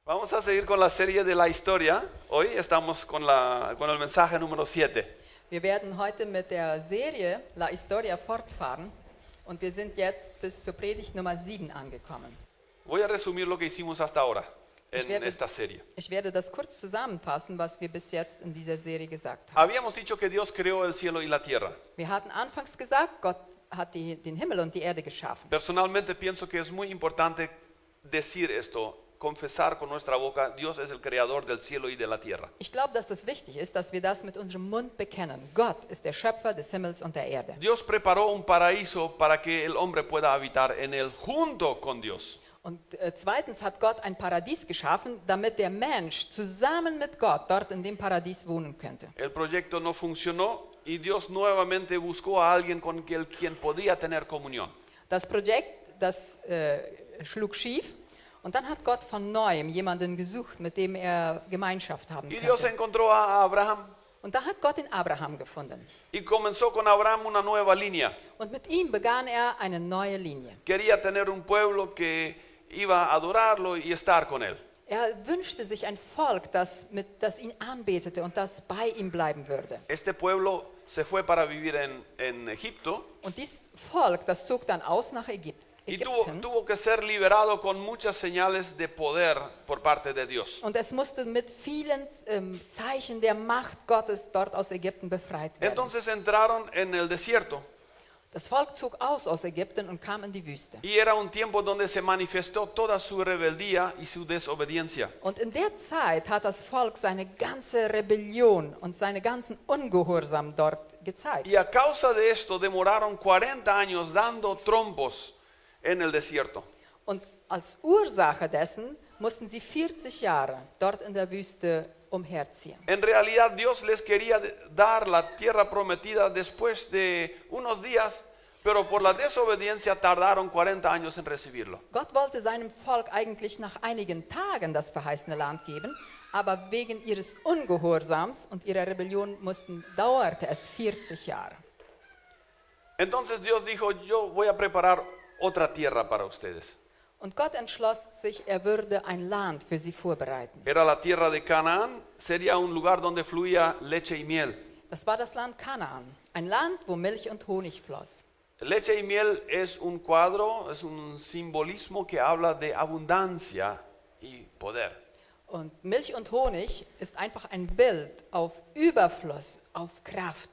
Vamos a seguir con la serie de la historia. Hoy estamos con el mensaje número 7. Wir werden heute mit der Serie La Historia fortfahren und wir sind jetzt bis zur Predigt Nummer 7 angekommen. Voy a resumir lo que hicimos hasta ahora en esta serie. Ich werde das kurz zusammenfassen, was wir bis jetzt in dieser Serie gesagt haben. Habíamos dicho que Dios creó el cielo y la tierra. Wir hatten anfangs gesagt, Gott hat den Himmel und die Erde geschaffen. Personalmente pienso que es muy importante decir esto, confesar con nuestra boca, Dios es el creador del cielo y de la tierra. Ich glaube, dass das wichtig ist, dass wir das mit unserem Mund bekennen. Gott ist der Schöpfer des Himmels und der Erde. Dios preparó un paraíso para que el hombre pueda habitar en él junto con Dios. Und zweitens hat Gott ein Paradies geschaffen, damit der Mensch zusammen mit Gott dort in dem Paradies wohnen könnte. El proyecto no funcionó y Dios nuevamente buscó a alguien con quien podía tener comunión. Das Projekt, das schlug schief und dann hat Gott von neuem jemanden gesucht, mit dem er Gemeinschaft haben Y Dios könnte. encontró a Abraham Und da hat Gott den Abraham gefunden. y comenzó con Abraham una nueva línea. Und mit ihm begann er eine neue Linie. Quería tener un pueblo que iba a adorarlo y estar con él. Er wünschte sich ein Volk, das ihn anbetete und das bei ihm bleiben würde. Este pueblo se fue para vivir en Egipto Und dieses Volk, das zog dann aus nach Ägypten. y tuvo que ser liberado con muchas señales de poder por parte de Dios. Und es musste mit vielen Zeichen der Macht Gottes dort aus Ägypten befreit werden. Entonces entraron en el desierto Das Volk zog aus Ägypten und kam in die Wüste. y era un tiempo donde se manifestó toda su rebeldía y su desobediencia. Und in der Zeit hat das Volk seine ganze Rebellion und seine ganzen Ungehorsam dort gezeigt. Y a causa de esto demoraron 40 años dando trompos en el desierto. Und als Ursache dessen mussten sie 40 Jahre dort in der Wüste umherziehen. En realidad Dios les quería dar la tierra prometida después de unos días, pero por la desobediencia tardaron 40 años en recibirlo. Gott wollte seinem Volk eigentlich nach einigen Tagen das verheißene Land geben, aber wegen ihres Ungehorsams und ihrer Rebellion dauerte es 40 Jahre. Entonces Dios dijo, yo voy a preparar otra tierra para ustedes. Und Gott entschloss sich, er würde ein Land für sie vorbereiten. Era la tierra de Canaán, sería un lugar donde fluía leche y miel. Das war das Land Kanaan, ein Land, wo Milch und Honig floss. Leche y miel es un cuadro, es un simbolismo que habla de abundancia y poder. Und Milch und Honig ist einfach ein Bild auf Überfluss, auf Kraft.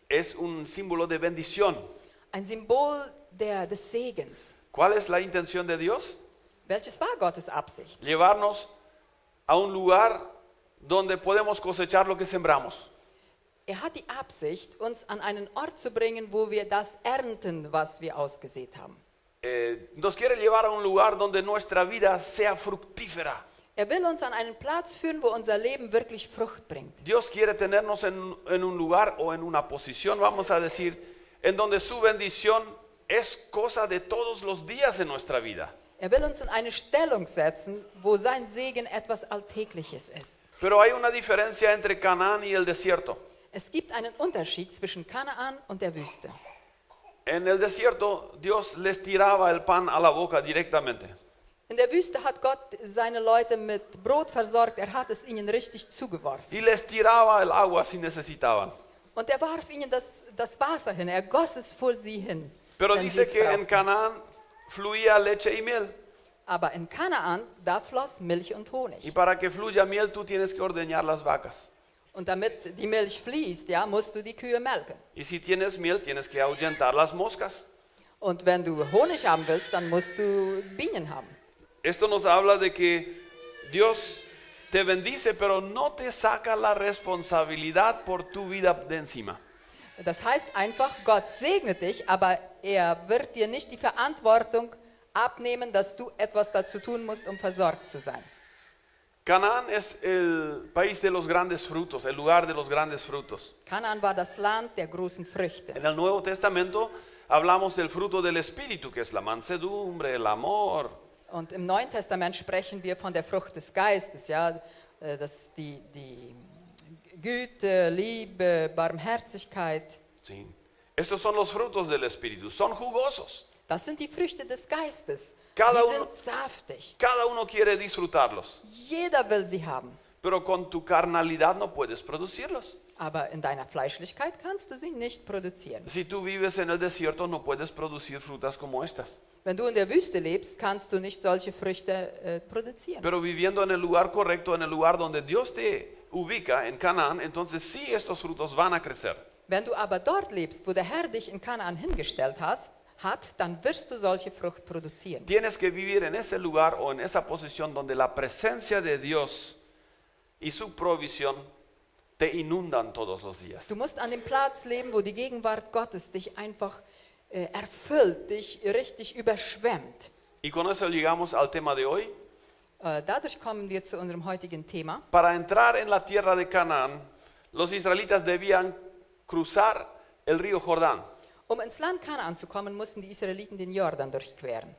Es un símbolo de bendición. Ein Symbol des Segens. ¿Cuál es la intención de Dios? Welches war Gottes Absicht? Llevarnos a un lugar donde podemos cosechar lo que sembramos. Er hat die Absicht, uns an einen Ort zu bringen, wo wir das ernten, was wir ausgesät haben. Nos quiere llevar a un lugar donde nuestra vida sea fructífera. Er will uns an einen Platz führen, wo unser Leben wirklich Frucht bringt. Dios quiere tenernos en un lugar o en una posición, vamos a decir, en donde su bendición es cosa de todos los días en nuestra vida. Er will uns in eine Stellung setzen, wo sein Segen etwas Alltägliches ist. Pero hay una diferencia entre Canaán y el desierto. Es gibt einen Unterschied zwischen Kanaan und der Wüste. En el desierto Dios les tiraba el pan a la boca directamente. In der Wüste hat Gott seine Leute mit Brot versorgt, er hat es ihnen richtig zugeworfen. Y les tiraba el agua si necesitaban. Und er warf ihnen das Wasser hin, er goss es vor sie hin. Pero wenn sie dice es que en brauchten. Canaán fluía leche y miel. Aber in Kanaan, da floss Milch und Y Honig. para que fluya miel tú tienes que ordeñar las vacas. Und damit die Milch fließt, ja, musst du die Kühe melken. Y si tienes miel tienes que ahuyentar las moscas. Und wenn du Honig haben willst, dann musst du Bienen haben. Esto nos habla de que Dios te bendice, pero no te saca la responsabilidad por tu vida de encima. Das heißt einfach, Gott segnet dich, aber er wird dir nicht die Verantwortung abnehmen, dass du etwas dazu tun musst, um versorgt zu sein. Canaán es el país de los grandes frutos, el lugar de los grandes frutos. Kanaan war das Land der großen Früchte. En el Nuevo Testamento hablamos del fruto del Espíritu, que es la mansedumbre, el amor. Und im Neuen Testament sprechen wir von der Frucht des Geistes, ja, das die Güte, Liebe, Barmherzigkeit. Sí. Estos son los frutos del Espíritu, son jugosos. Das sind die Früchte des Geistes. Cada Die uno, sind saftig. cada uno quiere disfrutarlos, Jeder will sie haben. pero con tu carnalidad no puedes producirlos. Aber in deiner Fleischlichkeit kannst du sie nicht produzieren. Si tú vives en el desierto, no puedes producir frutas como estas. Wenn du in der Wüste lebst, kannst du nicht solche Früchte produzieren. Pero viviendo en el lugar correcto, en el lugar donde Dios te ubica, en Canaán, entonces sí estos frutos van a crecer. Wenn du aber dort lebst, wo der Herr dich in Kanaan hingestellt hat, dann wirst du solche Frucht produzieren. Tienes que vivir en ese lugar o en esa posición donde la presencia de Dios y su provisión te inundan todos los días. Du musst an dem Platz leben, wo die Gegenwart Gottes dich einfach erfüllt, dich richtig überschwemmt. Y con eso llegamos al tema de hoy. Dadurch kommen wir zu unserem heutigen Thema. Para entrar en la tierra de Canaán, los israelitas debían cruzar el río Jordán. Um ins Land Kanaan zu kommen, mussten die Israeliten den Jordan durchqueren.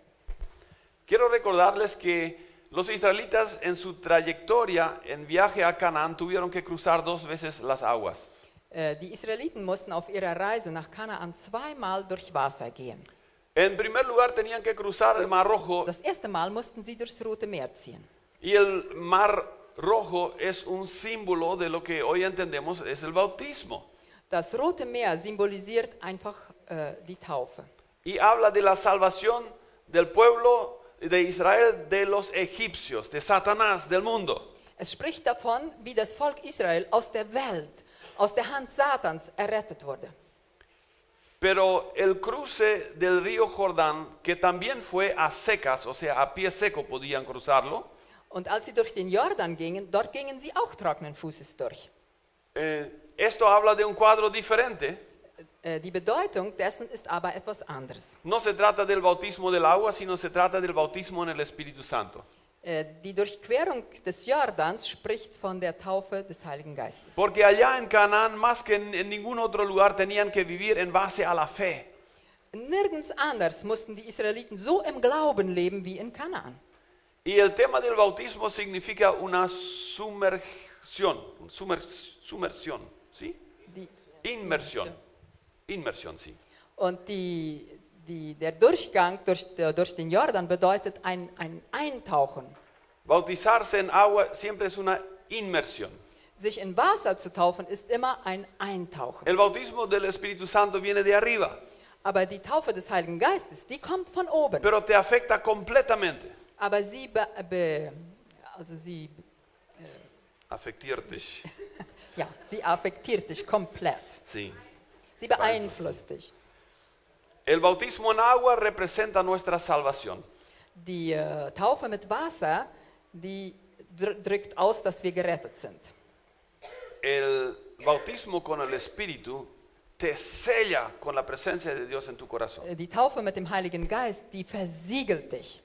Quiero recordarles que los israelitas en su trayectoria en viaje a Canaán tuvieron que cruzar 2 veces las aguas. Die Israeliten mussten auf ihrer Reise nach Kanaan zweimal durch Wasser gehen. En primer lugar tenían que cruzar el Mar Rojo Das erste Mal mussten sie durchs Rote Meer ziehen. y el Mar Rojo es un símbolo de lo que hoy entendemos es el bautismo. Das Rote Meer symbolisiert einfach die Taufe. Y habla de la salvación del pueblo de Israel de los egipcios, de Satanás, del mundo. Es spricht davon, wie das Volk Israel aus der Welt, aus der Hand Satans errettet wurde. Pero el cruce del río Jordán, que también fue a secas, o sea, a pie seco podían cruzarlo, Und als sie durch den Jordan gingen, dort gingen sie auch trockenen Fußes durch. esto habla de un cuadro diferente. Die Bedeutung dessen ist aber etwas anderes. No se trata del bautismo del agua, sino se trata del bautismo en el Espíritu Santo. Die Durchquerung des Jordans spricht von der Taufe des Heiligen Geistes. Porque allá en Canaán, más que en ningún otro lugar, tenían que vivir en base a la fe. Nirgends anders mussten die Israeliten so im Glauben leben wie in Kanaan. Y el tema del bautismo significa una sumersión, ¿sí? Die, Inmersión, sí. Und der Durchgang durch den Jordan bedeutet ein Eintauchen. Bautizarse en agua siempre es una inmersión. Sich in Wasser zu taufen ist immer ein Eintauchen. El bautismo del Espíritu Santo viene de arriba, Aber die Taufe des Heiligen Geistes, die kommt von oben. pero te afecta completamente. Aber sie Afectiert dich. sie affektiert dich komplett. Sí. Sie beeinflusst dich. El bautismo en agua representa nuestra salvación. Die Taufe mit Wasser, die drückt aus, dass wir gerettet sind. El bautismo con el Espíritu te sella con la presencia de Dios en tu corazón. Die Taufe mit dem Heiligen Geist, die versiegelt dich.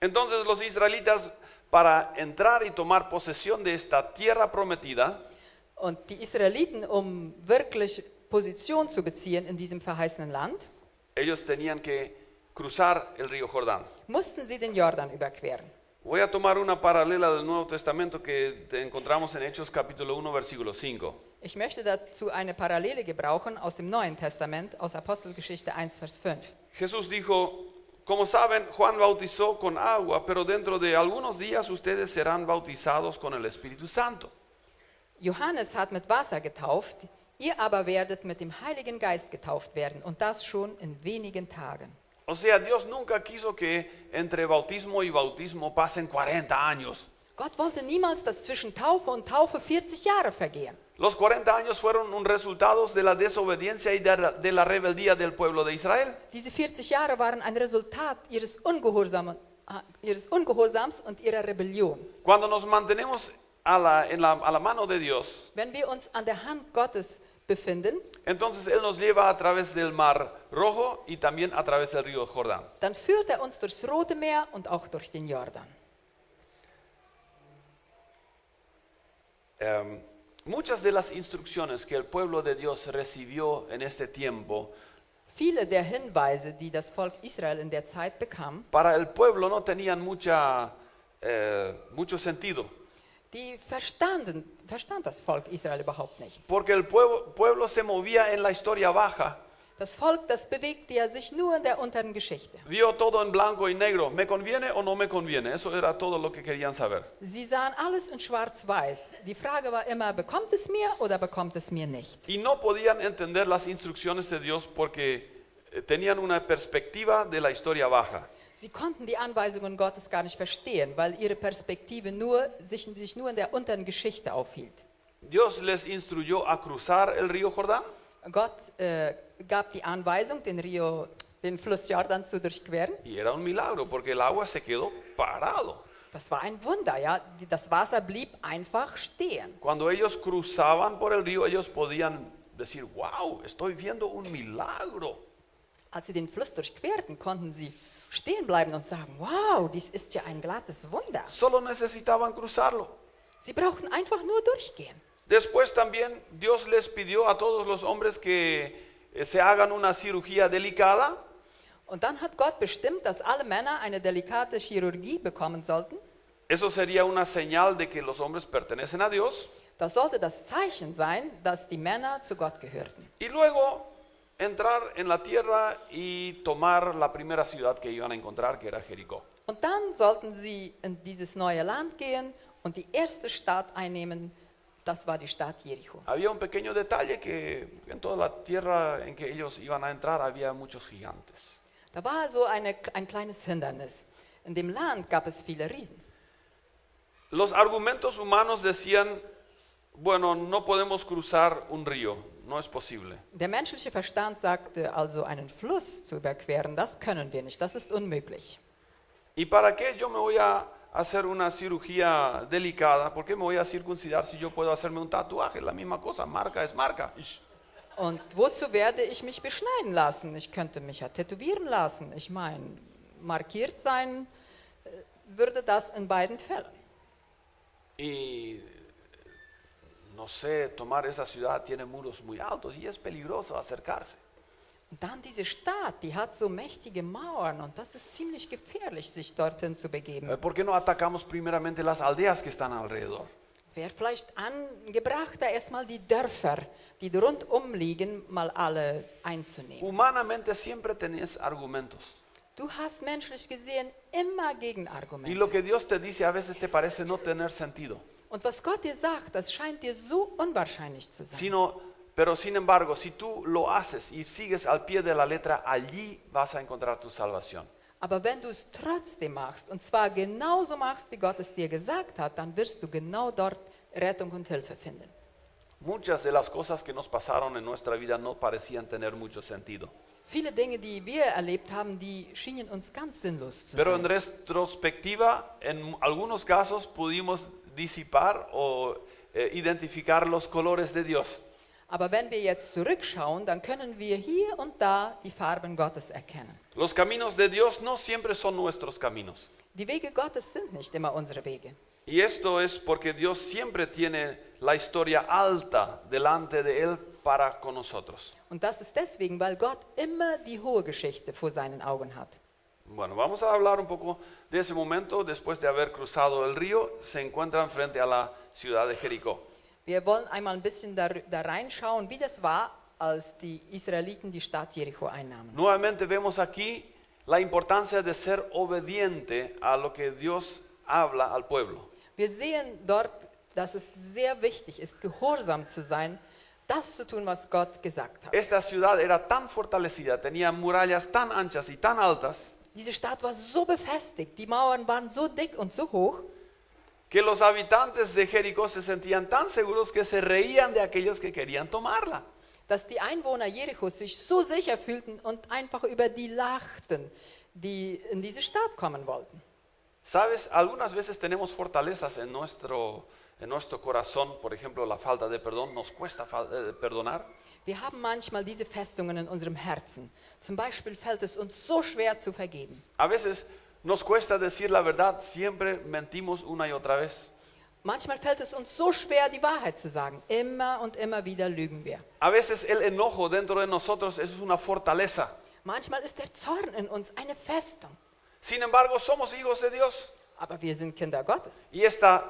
Entonces los israelitas, para entrar y tomar posesión de esta tierra prometida, Und die Israeliten, um wirklich Position zu beziehen in diesem verheißenen Land, ellos tenían que cruzar el río Jordán. mussten sie den Jordan überqueren. Voy a tomar una paralela del Nuevo Testamento que encontramos en Hechos capítulo 1, versículo 5. Ich möchte dazu eine Parallele gebrauchen aus dem Neuen Testament, aus Apostelgeschichte 1, Vers 5. Jesús dijo, como saben, Juan bautizó con agua, pero dentro de algunos días ustedes serán bautizados con el Espíritu Santo. Johannes hat mit Wasser getauft, ihr aber werdet mit dem Heiligen Geist getauft werden, und das schon in wenigen Tagen. O sea, Dios nunca quiso que entre bautismo y bautismo pasen 40 años. Gott wollte niemals, dass zwischen Taufe und Taufe 40 Jahre vergehen. Los 40 años fueron un resultado de la desobediencia y de la rebeldía del pueblo de Israel. Diese 40 Jahre waren ein Resultat ihres Ungehorsams und ihrer Rebellion. Cuando nos mantenemos a la mano de Dios, Wenn wir uns an der Hand Gottes befinden, entonces Él nos lleva a través del Mar Rojo y también a través del río Jordán. dann führt er uns durchs Rote Meer und auch durch den Jordan. Muchas de las instrucciones que el pueblo de Dios recibió en este tiempo, Viele der Hinweise, die das Volk Israel in der Zeit bekam, para el pueblo no tenían mucho sentido. die verstand das Volk Israel überhaupt nicht. Porque el pueblo se movía en la historia baja. Das Volk, das bewegte ja sich nur in der unteren Geschichte. Vio todo en blanco y negro. ¿Me conviene o no me conviene? Eso era todo lo que querían saber. Sie sahen alles in schwarz-weiß. Die Frage war immer, bekommt es mir oder bekommt es mir nicht? Y no podían entender las instrucciones de Dios porque tenían una perspectiva de la historia baja. Sie konnten die Anweisungen Gottes gar nicht verstehen, weil ihre Perspektive sich nur in der unteren Geschichte aufhielt. Dios les instruyó a cruzar el río Jordán. Gott gab die Anweisung, den Fluss Jordan zu durchqueren. Y era un milagro porque el agua se quedó parado. Das war ein Wunder, ja. Das Wasser blieb einfach stehen. Cuando ellos cruzaban por el río, ellos podían decir, wow, estoy viendo un milagro. Als sie den Fluss durchquerten, konnten sie stehen bleiben und sagen, wow, dies ist ja ein glattes Wunder. Solo necesitaban cruzarlo. Sie brauchten einfach nur durchgehen. Después también Dios les pidió a todos los hombres que se hagan una cirugía delicada. Und dann hat Gott bestimmt, dass alle Männer eine delikate Chirurgie bekommen sollten. Eso sería una señal de que los hombres pertenecen a Dios. Das sollte das Zeichen sein, dass die Männer zu Gott gehörten. Y luego entrar en la tierra y tomar la primera ciudad que iban a encontrar, que era Jericó. Und dann sollten sie in dieses neue Land gehen und die erste Stadt einnehmen. Das war die Stadt Jericho. Había un pequeño detalle que en toda la tierra en que ellos iban a entrar había muchos gigantes. Da war so ein kleines Hindernis. In dem Land gab es viele Riesen. Los argumentos humanos decían, bueno, no podemos cruzar un río, no es posible. Der menschliche Verstand sagte also, einen Fluss zu überqueren, das können wir nicht, das ist unmöglich. ¿Y para qué yo me voy a hacer una cirugía delicada? ¿Por qué me voy a circuncidar si yo puedo hacerme un tatuaje? La misma cosa, marca es marca. Und wozu werde ich mich beschneiden lassen? Ich könnte mich ja tätowieren lassen. Ich meine, markiert sein würde das in beiden Fällen. Y no sé, tomar esa ciudad tiene muros muy altos y es peligroso acercarse. Und dann diese Stadt, die hat so mächtige Mauern und das ist ziemlich gefährlich, sich dorthin zu begeben. ¿Por qué no atacamos primeramente las aldeas que están alrededor? Wäre vielleicht angebrachter, erstmal die Dörfer, die rundum liegen, mal alle einzunehmen. Humanamente siempre tenés argumentos. Du hast menschlich gesehen immer Y lo Gegenargumente. que Dios te dice a veces te parece no tener sentido. Und was Gott dir sagt, das scheint dir so unwahrscheinlich zu sein. Pero sin embargo, si tú lo haces y sigues al pie de la letra, allí vas a encontrar tu salvación. Aber wenn du es trotzdem machst, und zwar genauso machst, wie Gott es dir gesagt hat, dann wirst du genau dort Rettung und Hilfe finden. Muchas de las cosas que nos pasaron en nuestra vida no parecían tener mucho sentido. Viele Dinge, die wir erlebt haben, die schienen uns ganz sinnlos zu Pero en sein. retrospectiva, en algunos casos pudimos disipar o identificar los colores de Dios. Aber wenn wir jetzt zurückschauen, dann können wir hier und da die Farben Gottes erkennen. Los caminos de Dios no siempre son nuestros caminos. Die Wege Gottes sind nicht immer unsere Wege. Y esto es porque Dios siempre tiene la historia alta delante de Él para con nosotros. Und das ist deswegen, weil Gott immer die hohe Geschichte vor seinen Augen hat. Bueno, vamos a hablar un poco de ese momento. Después de haber cruzado el río, se encuentran frente a la ciudad de Jericó. Wir wollen einmal ein bisschen da reinschauen, wie das war, als die Israeliten die Stadt Jericho einnahmen. Nuevamente vemos aquí la importancia de ser obediente a lo que Dios habla al pueblo. Wir sehen dort, dass es sehr wichtig ist, gehorsam zu sein, das zu tun, was Gott gesagt hat. Esta ciudad era tan fortalecida, tenía murallas tan anchas y tan altas, Diese Stadt war so befestigt, die Mauern waren so dick und so hoch, que los habitantes de Jericó se sentían tan seguros que se reían de aquellos que querían tomarla. dass die Einwohner Jerichos sich so sicher fühlten und einfach über die lachten, die in diese Stadt kommen wollten. Sabes, algunas veces tenemos fortalezas en nuestro corazón, por ejemplo, la falta de perdón, nos cuesta perdonar. Wir haben manchmal diese Festungen in unserem Herzen. Zum Beispiel fällt es uns so schwer zu vergeben. A veces nos cuesta decir la verdad, siempre mentimos una y otra vez. Manchmal fällt es uns so schwer, die Wahrheit zu sagen. Immer und immer wieder lügen wir. A veces el enojo dentro de nosotros es una fortaleza. Manchmal ist der Zorn in uns eine Festung. Sin embargo, somos hijos de Dios Aber wir sind Kinder Gottes. y esta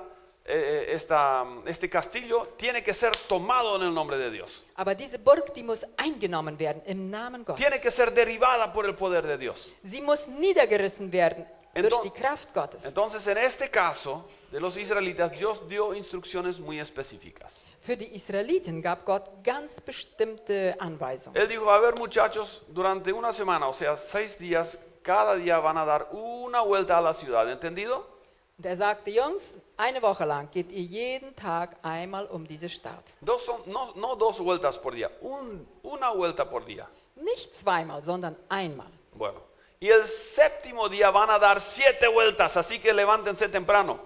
este castillo tiene que ser tomado en el nombre de Dios. Aber diese Burg, die muss eingenommen werden im Namen Gottes. Tiene que ser derribada por el poder de Dios. Sie muss niedergerissen werden durch Enton- die Kraft Gottes. Entonces, en este caso de los israelitas, Dios dio instrucciones muy específicas. Für die Israeliten gab Gott ganz bestimmte Anweisungen. Él dijo, a ver muchachos, durante una semana, o sea, 6 días, cada día van a dar una vuelta a la ciudad, ¿entendido? Und er sagte, Jungs, eine Woche lang geht ihr jeden Tag einmal um diese Stadt. No 2 vueltas por día, una vuelta por día. Nicht zweimal, sondern einmal. Bueno, y el séptimo día van a dar 7 vueltas, así que levántense temprano.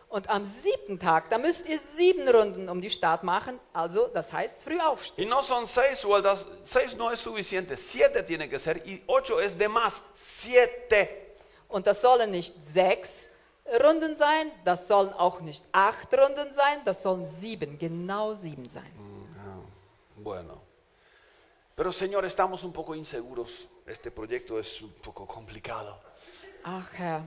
Und am 7. Tag, da müsst ihr 7 Runden um die Stadt machen, also das heißt früh aufstehen. Y no son 6 vueltas, 6 no es suficiente, 7 tiene que ser y 8 es de más, 7. Und das sollen nicht 6 Runden sein, das sollen auch nicht 8 Runden sein, das sollen 7, genau 7 sein. Bueno, pero Señor, estamos un poco inseguros, este proyecto es un poco complicado. Ach Herr,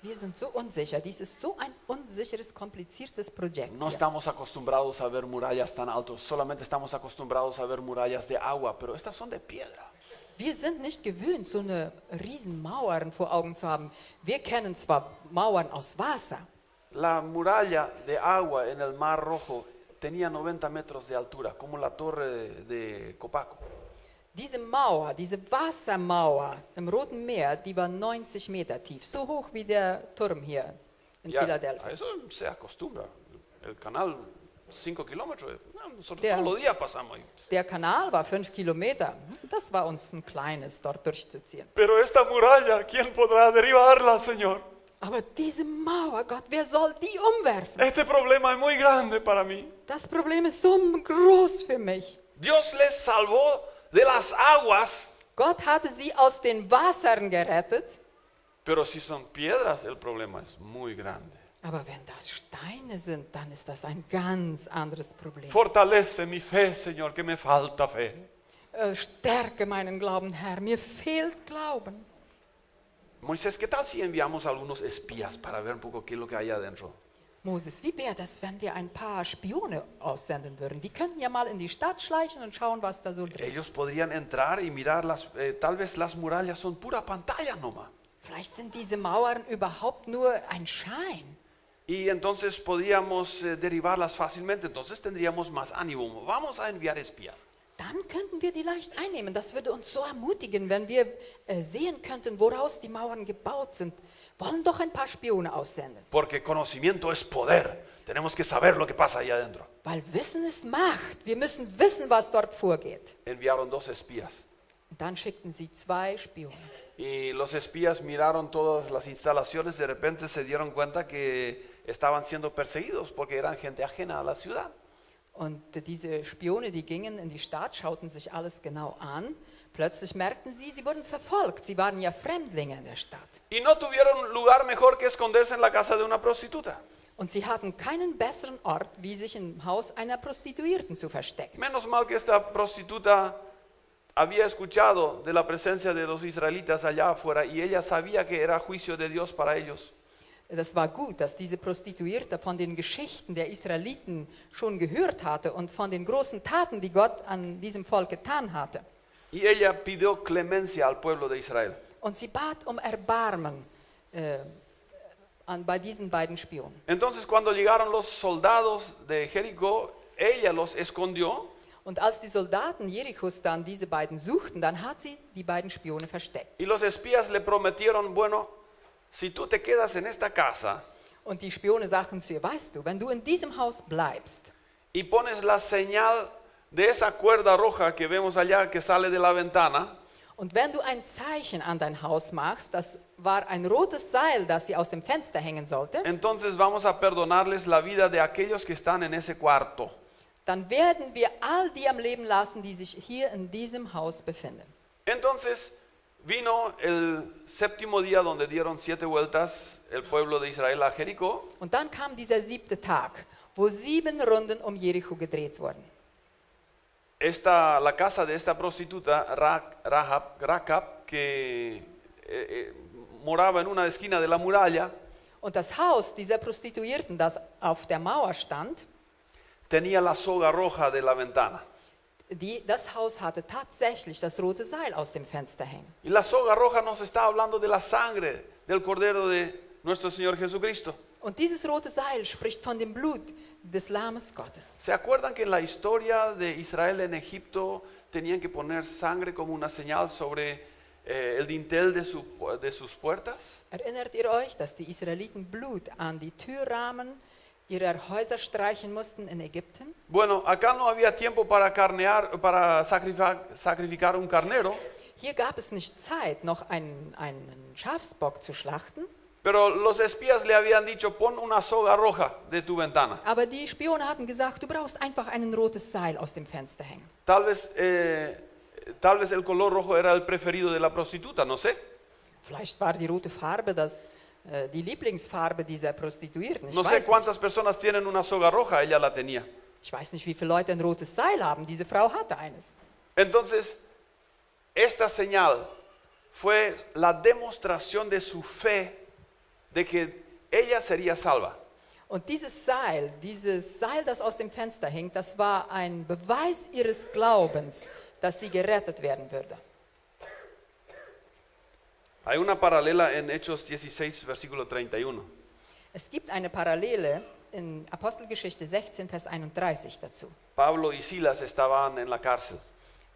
wir sind so unsicher, dies ist so ein unsicheres, kompliziertes Projekt. No Hier. estamos acostumbrados a ver murallas tan altos, solamente estamos acostumbrados a ver murallas de agua, pero estas son de piedra. Wir sind nicht gewöhnt, so eine riesen Mauern vor Augen zu haben. Wir kennen zwar Mauern aus Wasser, La muralla de agua en el Mar Rojo tenía 90 metros de altura, como la torre de Copaco. diese Mauer, diese Wassermauer im Roten Meer, die war 90 Meter tief, so hoch wie der Turm hier in Y a Philadelphia. eso se acostumbra. El canal, 5 kilómetros, nosotros Der- todos los días pasamos ahí. Der Kanal war 5 Kilometer. Das war uns ein kleines, dort durchzuziehen. Pero esta muralla, ¿quién podrá derribarla, Señor? Aber diese Mauer, Gott, wer soll die umwerfen? Este problema es muy grande para mí. Das Problem ist so groß für mich. Dios les salvó de las aguas, Gott hatte sie aus den Wassern gerettet. pero si son piedras, el problema es muy grande. Aber wenn das Steine sind, dann ist das ein ganz anderes Problem. Fortalece mi fe, Señor, que me falta fe. Stärke meinen Glauben, Herr. Mir fehlt Glauben. Moisés, ¿qué tal si enviamos algunos espías para ver un poco qué es lo que hay adentro? Moses, wie wäre das, wenn wir ein paar Spione aussenden würden? Die könnten ja mal in die Stadt schleichen und schauen, was da so drin ist. Ellos podrían entrar y mirar, tal vez las murallas son pura pantalla nomás. Vielleicht sind diese Mauern überhaupt nur ein Schein. Y entonces podríamos derribarlas fácilmente, entonces tendríamos más ánimo. Vamos a enviar espías. Dann könnten wir die leicht einnehmen. Das würde uns so ermutigen, wenn wir sehen könnten, woraus die Mauern gebaut sind. Wollen doch ein paar Spione aussenden. Porque conocimiento es poder. Tenemos que saber lo que pasa ahí adentro. Weil Wissen ist Macht. Wir müssen wissen, was dort vorgeht. Enviaron 2 espías. Und dann schickten sie 2 Spione. Y los espías miraron todas las instalaciones, de repente se dieron cuenta que estaban siendo perseguidos porque eran gente ajena a la ciudad. Und diese Spione, die gingen in die Stadt, schauten sich alles genau an. Plötzlich merkten sie, sie wurden verfolgt. Sie waren ja Fremdlinge in der Stadt. Y no tuvieron lugar mejor que esconderse en la casa de una prostituta. Und sie hatten keinen besseren Ort, wie sich im Haus einer Prostituierten zu verstecken. Menos mal que esta prostituta había escuchado de la presencia de los israelitas allá afuera y ella sabía que era juicio de Dios para ellos. Das war gut, dass diese Prostituierte von den Geschichten der Israeliten schon gehört hatte und von den großen Taten, die Gott an diesem Volk getan hatte. Y ella pidió clemencia al pueblo de Israel. Und sie bat um Erbarmen bei diesen beiden Spionen. Entonces cuando llegaron los soldados de Jericó, ella los escondió. Und als die Soldaten Jerichos dann diese beiden suchten, dann hat sie die beiden Spione versteckt. Y los espías le prometieron, bueno, si tú te quedas en esta casa Und die Spione sagten zu ihr, weißt du, wenn du in diesem Haus bleibst y pones la señal de esa cuerda roja que vemos allá que sale de la ventana, und wenn du ein Zeichen an dein Haus machst, das war ein rotes Seil, das sie aus dem Fenster hängen sollte, entonces vamos a perdonarles la vida de aquellos que están en ese cuarto. dann werden wir all die am Leben lassen, die sich hier in diesem Haus befinden. Entonces vino el séptimo día donde dieron 7 vueltas el pueblo de Israel a Jericó. Und dann kam dieser 7. Tag, wo 7 Runden um Jericho gedreht wurden. La casa de esta prostituta, Rahab, que moraba en una esquina de la muralla, Und das Haus dieser Prostituierten, das auf der Mauer stand, tenía la soga roja de la ventana. das Haus hatte tatsächlich das rote Seil aus dem Fenster hängen. Y la soga roja nos está hablando de la sangre del Cordero de nuestro Señor Jesucristo. Und dieses rote Seil spricht von dem Blut des Lammes Gottes. ¿Se acuerdan que en la historia de Israel en Egipto tenían que poner sangre como una señal sobre el dintel de sus puertas? Erinnert ihr euch, dass die Israeliten Blut an die Türrahmen ihrer Häuser streichen mussten in Ägypten? Bueno, acá no había tiempo para sacrificar un carnero, Hier gab es nicht Zeit, noch einen Schafsbock zu schlachten, pero los espías le habían dicho, pon una soga roja de tu ventana. aber die Spione hatten gesagt, du brauchst einfach ein rotes Seil aus dem Fenster hängen. Tal vez el color rojo era el preferido de la prostituta, no sé. Vielleicht war die rote Farbe die Lieblingsfarbe dieser Prostituierten. No sé cuántas personas tienen una soga roja, ella la tenía. Ich weiß nicht, wie viele Leute ein rotes Seil haben. Diese Frau hatte eines. Entonces, esta señal fue la demostración de su fe de que ella sería salva. Und dieses Seil, das aus dem Fenster hing, das war ein Beweis ihres Glaubens, dass sie gerettet werden würde. Hay una paralela en Hechos 16, versículo 31. Es gibt eine Parallele in Apostelgeschichte 16, Vers 31 dazu. Pablo y Silas estaban en la cárcel.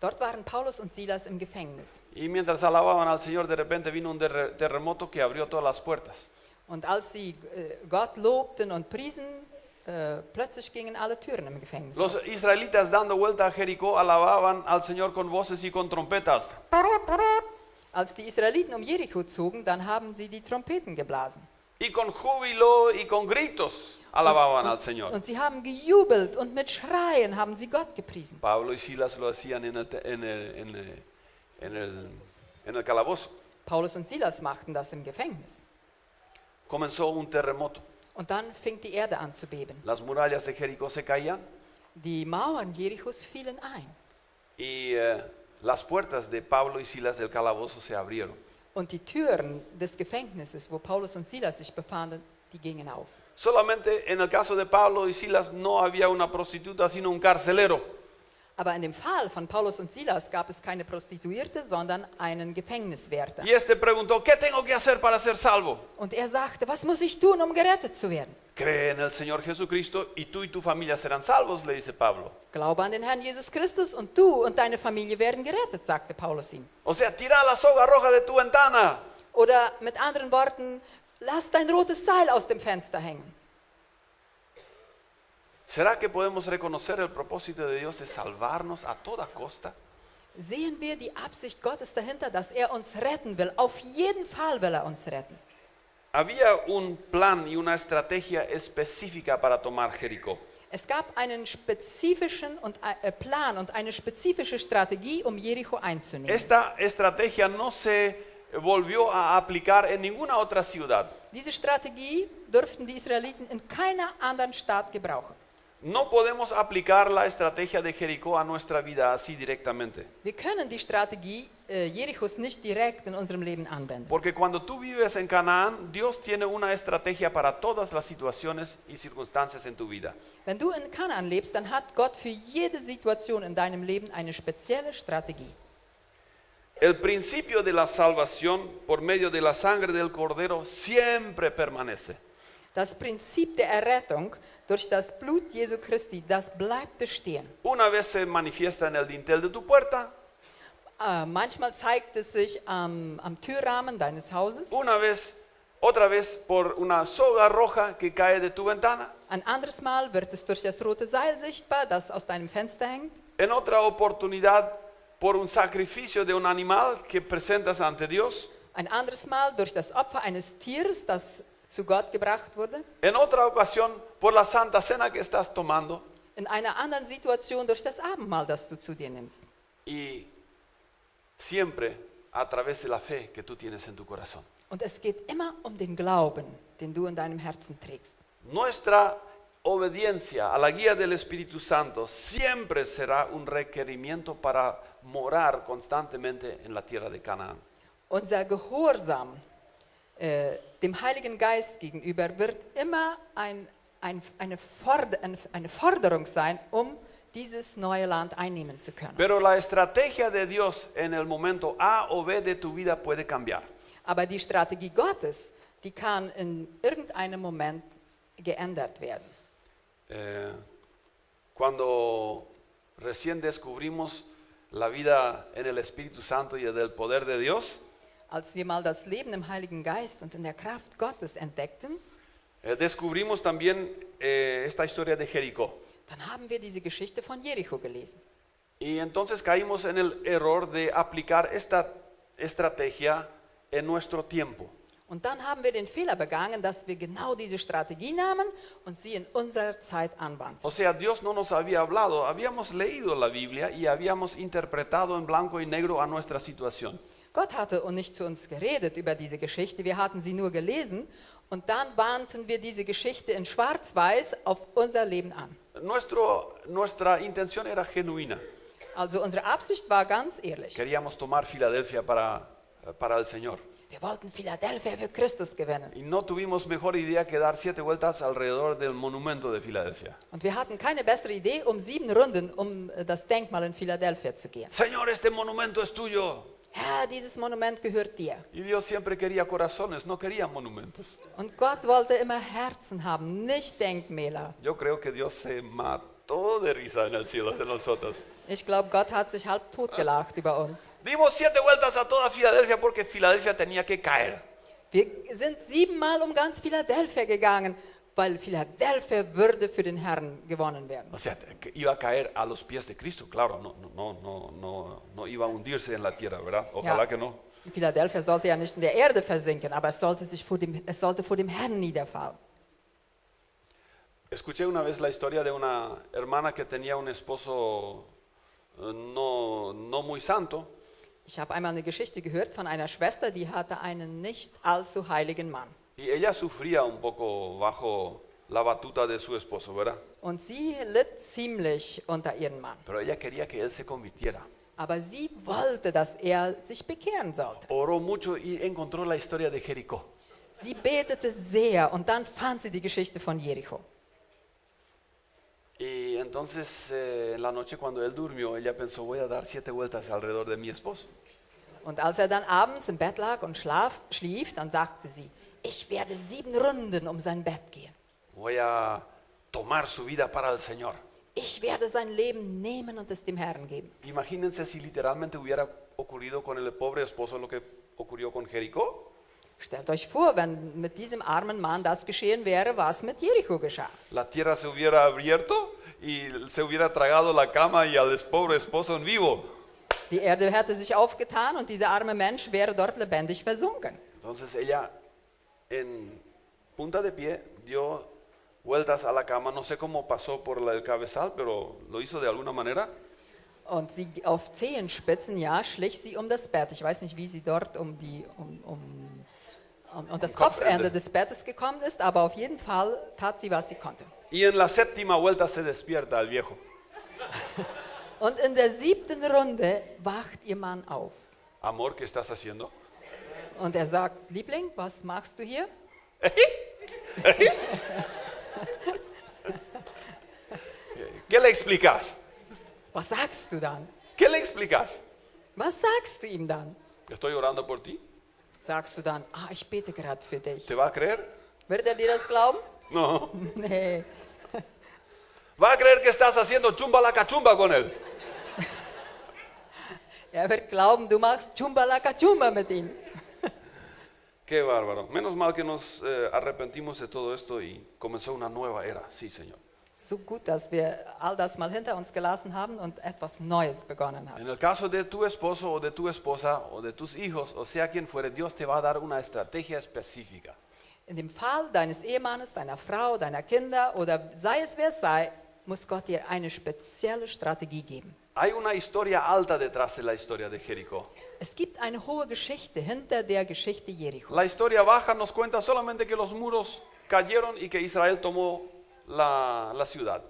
Dort waren Paulus und Silas im Gefängnis. Y mientras alababan al Señor, de repente vino un terremoto que abrió todas las puertas. Und als sie Gott lobten und priesen, plötzlich gingen alle Türen im Gefängnis Los auf. israelitas dando vuelta a Jericó alababan al Señor con voces y con trompetas. Als die Israeliten um Jericho zogen, dann haben sie die Trompeten geblasen. Y con júbilo y con gritos alababan al Señor. Und sie haben gejubelt und mit Schreien haben sie Gott gepriesen. Pablo y Silas lo hacían en el calabozo. Paulus und Silas machten das im Gefängnis. Comenzó un terremoto. Und dann fing die Erde an zu beben. Las murallas de Jericó se caían Die Mauern Jerichos fielen ein. y las puertas de Pablo y Silas del calabozo se abrieron. Und die Türen des Gefängnisses, wo Paulus und Silas sich befanden, die gingen auf. Solamente en el caso de Pablo y Silas no había una prostituta, sino un carcelero. Aber in dem Fall von Paulus und Silas gab es keine Prostituierte, sondern einen Gefängniswärter. Y este preguntó, ¿qué tengo que hacer para ser salvo? Und er sagte, was muss ich tun, um gerettet zu werden? Cree en el Señor Jesucristo y tú y tu familia serán salvos, le dice Pablo. Glaube an den Herrn Jesus Christus und du und deine Familie werden gerettet, sagte Paulus ihm. O sea, tira la soga roja de tu ventana. Oder mit anderen Worten, lass dein rotes Seil aus dem Fenster hängen. ¿Será que podemos reconocer el propósito de Dios de salvarnos a toda costa? Sehen wir die Absicht Gottes dahinter, dass er uns retten will? Auf jeden Fall will er uns retten. Había un plan y una estrategia específica para tomar Jericó. Es gab einen spezifischen Plan und eine spezifische Strategie, um Jericho einzunehmen. Esta estrategia no se volvió a aplicar en ninguna otra ciudad. Diese Strategie durften die Israeliten in keiner anderen Stadt gebrauchen. No podemos aplicar la estrategia de Jericó a nuestra vida así directamente. Wir können die Strategie Jerichos nicht direkt in unserem Leben anwenden. Porque cuando tú vives en Canaán, Dios tiene una estrategia para todas las situaciones y circunstancias en tu vida. Wenn du in Kanaan lebst, dann hat Gott für jede Situation in deinem Leben eine spezielle Strategie. El principio de la salvación por medio de la sangre del Cordero siempre permanece. Das Prinzip der Errettung durch das Blut Jesu Christi, das bleibt bestehen. Una vez se manifiesta en el dintel de tu puerta, Manchmal zeigt es sich am Türrahmen deines Hauses. otra vez por una soga roja que cae de tu ventana. Ein anderes Mal wird es durch das rote Seil sichtbar, das aus deinem Fenster hängt. En otra oportunidad por un sacrificio de un animal que presentas ante Dios. Ein anderes Mal durch das Opfer eines Tieres, das zu Gott gebracht wurde. En otra ocasión por la Santa Cena que estás tomando. In einer anderen Situation durch das Abendmahl, das du zu dir nimmst. Y siempre a través de la fe que tú tienes en tu corazón. Und es geht immer um den Glauben, den du in deinem Herzen trägst. Nuestra obediencia a la guía del Espíritu Santo siempre será un requerimiento para morar constantemente en la tierra de Canaán. Unser Gehorsam Dem Heiligen Geist gegenüber wird immer eine Forderung sein, um dieses neue Land einnehmen zu können. Pero la estrategia de Dios en el momento A o B de tu vida puede cambiar. Aber die Strategie Gottes, die kann in irgendeinem Moment geändert werden. Cuando recién descubrimos la vida en el Espíritu Santo y del poder de Dios, Als wir mal das Leben im Heiligen Geist und in der Kraft Gottes entdeckten, descubrimos también esta historia de Jericó. dann haben wir diese Geschichte von Jericho gelesen. Y entonces caímos en el error de aplicar esta estrategia en nuestro tiempo. Und dann haben wir den Fehler begangen, dass wir genau diese Strategie nahmen und sie in unserer Zeit anwandten. O sea, Dios no nos había hablado, habíamos leído la Biblia y habíamos interpretado en blanco y negro a nuestra situación. Gott hatte nicht zu uns geredet über diese Geschichte, wir hatten sie nur gelesen und dann bahnten wir diese Geschichte in Schwarz-Weiß auf unser Leben an. Nuestra intención era genuina. Also unsere Absicht war ganz ehrlich. Queríamos tomar Filadelfia para el Señor. Wir wollten Philadelphia für Christus gewinnen. Y no tuvimos mejor idea que dar 7 vueltas alrededor del monumento de Filadelfia. Und wir hatten keine bessere Idee, 7 Runden um das Denkmal in Philadelphia zu gehen. Señor, este monumento es tuyo. Herr, dieses Monument gehört dir. Y Dios siempre quería corazones, no quería monumentos. Und Gott wollte immer Herzen haben, nicht Denkmäler. Yo creo que Dios se mató de risa en el cielo de nosotros. Ich glaube, Gott hat sich halb totgelacht über uns. Dimos 7 vueltas a toda Filadelfia porque Filadelfia tenía que caer. Wir sind 7 Mal um ganz Philadelphia gegangen, weil Philadelphia würde für den Herrn gewonnen werden. O sea, que iba a caer a los pies de Cristo, claro, no iba a hundirse en la tierra, ¿verdad? Ojalá Ja. que no. Philadelphia sollte ja nicht in der Erde versinken, aber es sollte vor dem Herrn niederfallen. Escuché una vez la historia de una hermana que tenía un esposo no muy santo. Ich habe einmal eine Geschichte gehört von einer Schwester, die hatte einen nicht allzu heiligen Mann. Y ella sufría un poco bajo la batuta de su esposo, ¿verdad? Und sie litt ziemlich unter ihrem Mann. Pero ella quería que él se convirtiera. Aber sie wollte, dass er sich bekehren sollte. Oró mucho y encontró la historia de Jericó. Sie betete sehr und dann fand sie die Geschichte von Jericho. Y entonces en la noche cuando él durmió, ella pensó, voy a dar 7 vueltas alrededor de mi esposo. Und als er dann abends im Bett lag und schlief, dann sagte sie, ich werde 7 Runden um sein Bett gehen. Voy a tomar su vida para el Señor. Ich werde sein Leben nehmen und es dem Herrn geben. Imagínense si literalmente hubiera ocurrido con el pobre esposo lo que ocurrió con Jericó. Stellt euch vor, wenn mit diesem armen Mann das geschehen wäre, was mit Jericho geschah. La tierra se hubiera abierto y se hubiera tragado la cama y al pobre esposo en vivo. Die Erde hätte sich aufgetan und dieser arme Mensch wäre dort lebendig versunken. Entonces ella en punta de pie dio vueltas a la cama, no sé cómo pasó por el cabezal, pero lo hizo de alguna manera. Und sie auf Zehenspitzen, ja, schlich sie um das Bett. Ich weiß nicht, wie sie dort um das Kopfende des Bettes gekommen ist, aber auf jeden Fall tat sie, was sie konnte. Y en la 7ª vuelta se despierta el viejo. Und in der 7. Runde wacht ihr Mann auf. Amor, ¿qué estás haciendo? Und er sagt, Liebling, was machst du hier? ¿Qué le explicas? Was sagst du dann? ¿Qué le explicas? Was sagst du ihm dann? Estoy orando por ti. Sagst du dann, ich bete gerade für dich. ¿Te va a creer? Wird er dir das glauben? No. Nee. ¿Va a creer que estás haciendo chumba la cachumba con él? Er wird glauben, du machst Chumbalakachumba mit ihm. Qué bárbaro. Menos mal que nos arrepentimos de todo esto y comenzó una nueva era. Sí, Señor. So gut, dass wir all das mal hinter uns gelassen haben und etwas Neues begonnen haben. En el caso de tu esposo o de tu esposa o de tus hijos, o sea quien fuere, Dios te va a dar una estrategia específica. In dem Fall deines Ehemannes, deiner Frau, deiner Kinder oder sei es wer es sei, muss Gott dir eine spezielle Strategie geben. Hay una historia alta detrás de la historia de Jericó. Es gibt eine hohe Geschichte hinter der Geschichte Jerichos. La historia baja nos cuenta solamente que los muros cayeron y que Israel tomó la ciudad.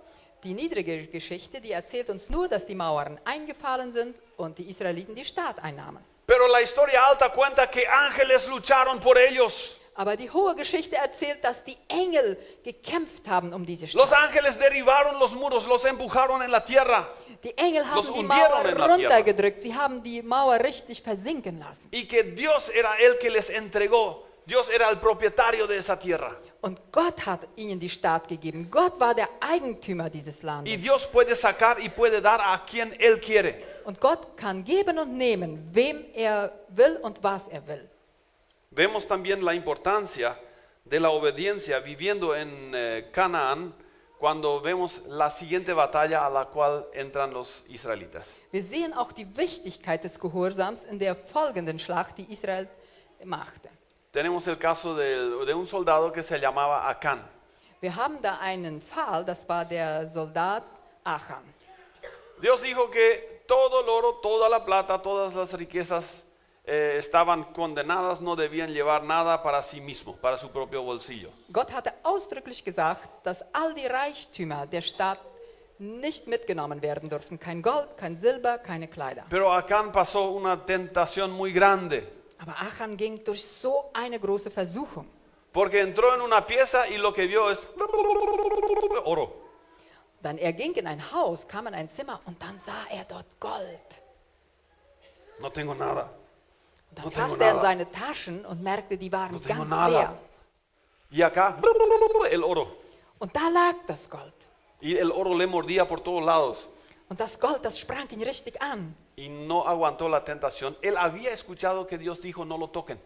Die niedrige Geschichte, die erzählt uns nur, dass die Mauern eingefallen sind und die Israeliten die Stadt einnahmen. Pero la historia alta cuenta que ángeles lucharon por ellos. Aber die hohe Geschichte erzählt, dass die Engel gekämpft haben um diese Los Stadt. ángeles derribaron los muros, los empujaron en la tierra. Die Engel haben die hundieron Mauer en la runtergedrückt. Sie haben die Mauer richtig versinken lassen. Y que Dios era el que les entregó. Dios era el propietario de esa tierra. Und Gott hat ihnen die Stadt gegeben. Gott war der Eigentümer dieses Y Landes. Dios puede sacar y puede dar a quien Él quiere. Und Gott kann geben und nehmen, wem er will und was er will. Vemos también la importancia de la obediencia viviendo en Canaán cuando vemos la siguiente batalla a la cual entran los israelitas. Wir sehen auch die Wichtigkeit des Gehorsams in der folgenden Schlacht, die Israel machte. Tenemos el caso de un soldado que se llamaba Acán. Wir haben da einen Fall, das war der Soldat Achan. Dios dijo que todo el oro, toda la plata, todas las riquezas estaban condenadas, no debían llevar nada para sí mismo, para su propio bolsillo. Gott hatte ausdrücklich gesagt, dass all die Reichtümer der Stadt nicht mitgenommen werden durften. Kein Gold, kein Silber, keine Kleider. Pero Acán pasó una tentación muy grande, Aber Achan ging durch so eine große Versuchung. porque entró en una pieza y lo que vio es oro. Dann er ging in ein Haus, kam in ein Zimmer und dann sah er dort Gold. No tengo nada. Und dann No tengo fasste er in nada. seine Taschen und merkte, die waren No tengo ganz nada. leer. Y acá el oro. Und da lag das Gold. Y el oro le mordía por todos lados. Und das Gold, das sprang ihn richtig an. Y no aguantó la tentación. Él había escuchado que Dios dijo no lo toquen.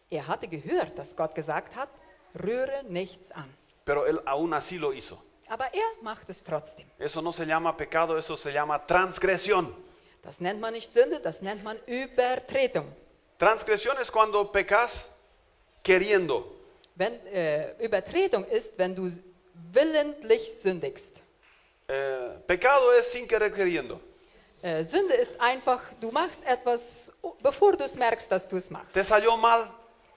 Er hatte gehört, dass Gott gesagt hat, rühre nichts an. Pero él aún así lo hizo. Aber er macht es trotzdem. Eso no se llama pecado, eso se llama transgresión. Das nennt man nicht Sünde, das nennt man Übertretung. Transgresión es cuando pecas queriendo. Wenn, Übertretung ist, wenn du willentlich sündigst. Pecado es sin querer queriendo. Sünde ist einfach, du machst etwas, bevor du es merkst, dass du es machst. Te salió mal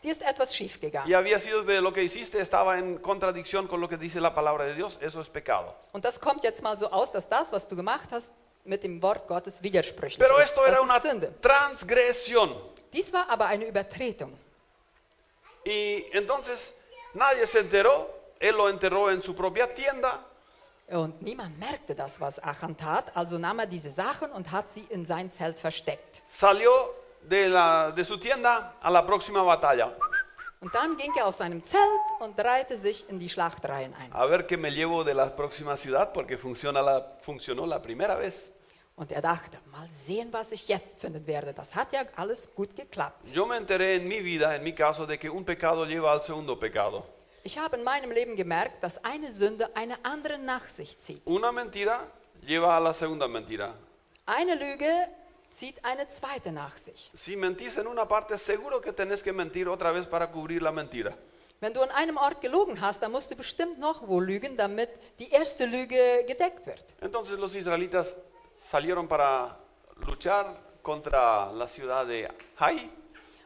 Dir ist etwas schiefgegangen. y había sido de lo que hiciste, estaba en contradicción con lo que dice la palabra de Dios. Eso es pecado. Und das kommt jetzt mal so aus, dass das, was du gemacht hast, mit dem Wort Gottes widersprüchlich Pero ist. esto era Das una ist Sünde. transgresión. Dies war aber eine Übertretung. Y entonces nadie se enteró. Él lo enterró en su propia tienda. Und niemand merkte das, was Achan tat, also nahm er diese Sachen und hat sie in sein Zelt versteckt. Salió de su tienda a la próxima batalla. Und dann ging er aus seinem Zelt und reihte sich in die Schlachtreihen ein. A ver qué me llevo de la próxima ciudad porque funcionó la primera vez. Und er dachte, mal sehen, was ich jetzt finden werde. Das hat ja alles gut geklappt. Yo me enteré en mi vida, en mi caso, de que un pecado lleva al segundo pecado. Ich habe in meinem Leben gemerkt, dass eine Sünde eine andere nach sich zieht. Una mentira lleva a la segunda mentira. Eine Lüge zieht eine zweite nach sich. Si mentís en una parte, seguro que tenés que mentir otra vez para cubrir la mentira. Wenn du an einem Ort gelogen hast, dann musst du bestimmt noch wo lügen, damit die erste Lüge gedeckt wird. Entonces los israelitas salieron para luchar contra la ciudad de Hai.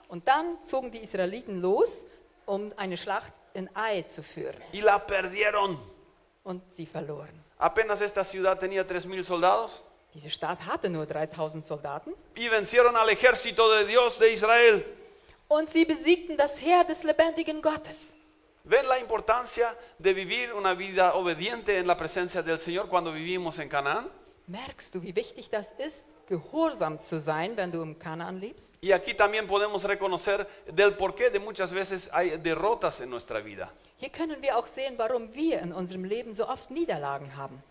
Und dann zogen die Israeliten los, um eine Schlacht in Ai zu führen. Y la perdieron. Und sie verloren. Apenas esta ciudad tenía 3,000 soldados Diese Stadt hatte nur 3000 Soldaten. y vencieron al ejército de Dios de Israel. Und sie besiegten das Heer des lebendigen Gottes. ¿Ven la importancia de vivir una vida obediente en la presencia del Señor cuando vivimos en Canaán? Merkst du, wie wichtig das ist, gehorsam zu sein, wenn du im Kanaan lebst? Y aquí también podemos reconocer del porqué de muchas veces hay derrotas en nuestra vida. Hier können wir auch sehen, warum wir in unserem Leben so oft Niederlagen haben.